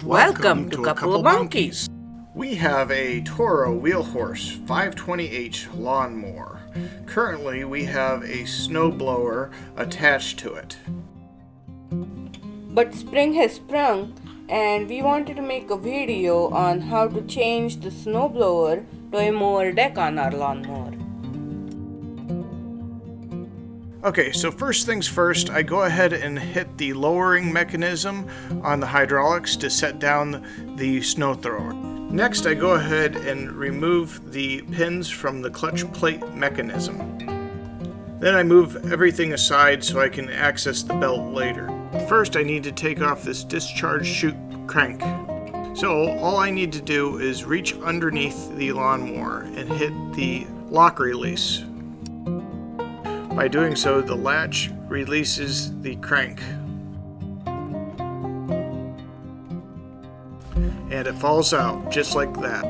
Welcome to Couple of Monkeys. We have a Toro Wheelhorse 520H lawnmower. Currently, we have a snowblower attached to it. But spring has sprung, and we wanted to make a video on how to change the snowblower to a mower deck on our lawnmower. Okay, so first things first, I go ahead and hit the lowering mechanism on the hydraulics to set down the snow thrower. Next, I go ahead and remove the pins from the clutch plate mechanism. Then I move everything aside so I can access the belt later. First, I need to take off this discharge chute crank. So all I need to do is reach underneath the lawnmower and hit the lock release. By doing so, the latch releases the crank. And it falls out just like that.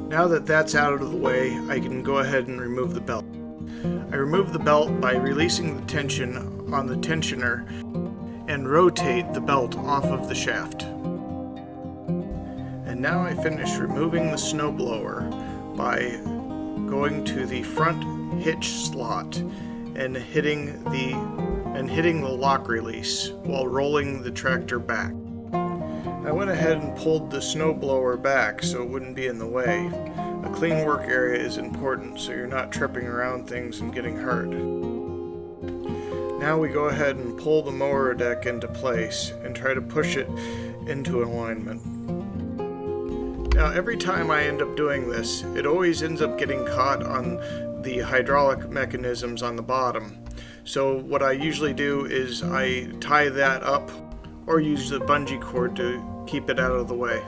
Now that that's out of the way, I can go ahead and remove the belt. I remove the belt by releasing the tension on the tensioner and rotate the belt off of the shaft. And now I finish removing the snowblower by going to the front hitch slot and hitting the lock release while rolling the tractor back. I went ahead and pulled the snowblower back so it wouldn't be in the way. A clean work area is important so you're not tripping around things and getting hurt. Now we go ahead and pull the mower deck into place and try to push it into alignment. Now every time I end up doing this, it always ends up getting caught on the hydraulic mechanisms on the bottom. So what I usually do is I tie that up or use the bungee cord to keep it out of the way.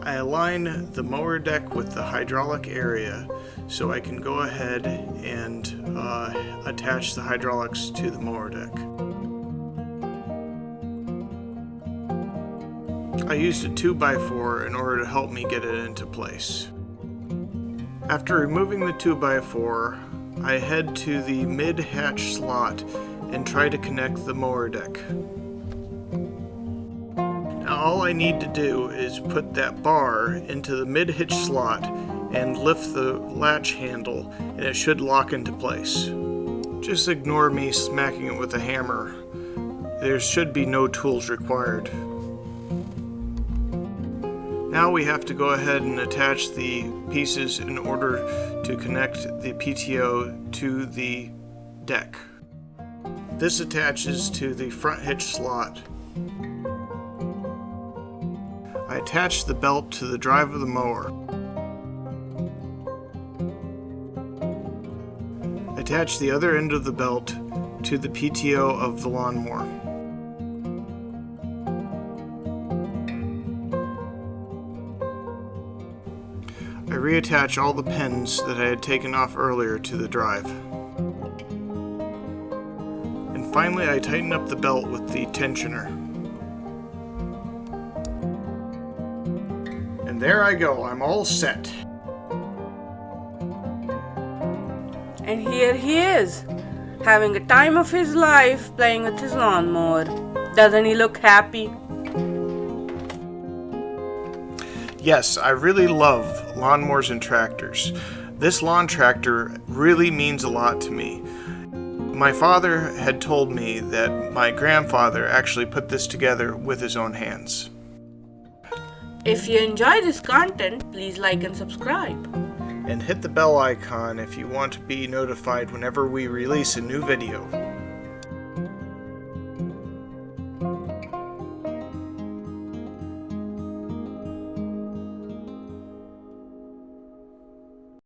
I align the mower deck with the hydraulic area so I can go ahead and attach the hydraulics to the mower deck. I used a 2x4 in order to help me get it into place. After removing the 2x4, I head to the mid-hatch slot and try to connect the mower deck. Now all I need to do is put that bar into the mid-hitch slot and lift the latch handle and it should lock into place. Just ignore me smacking it with a hammer. There should be no tools required. Now we have to go ahead and attach the pieces in order to connect the PTO to the deck. This attaches to the front hitch slot. I attach the belt to the drive of the mower. Attach the other end of the belt to the PTO of the lawnmower. I reattach all the pins that I had taken off earlier to the drive. And finally I tighten up the belt with the tensioner. And there I go, I'm all set. And here he is, having a time of his life playing with his lawnmower. Doesn't he look happy? Yes, I really love lawnmowers and tractors. This lawn tractor really means a lot to me. My father had told me that my grandfather actually put this together with his own hands. If you enjoy this content, please like and subscribe. And hit the bell icon if you want to be notified whenever we release a new video.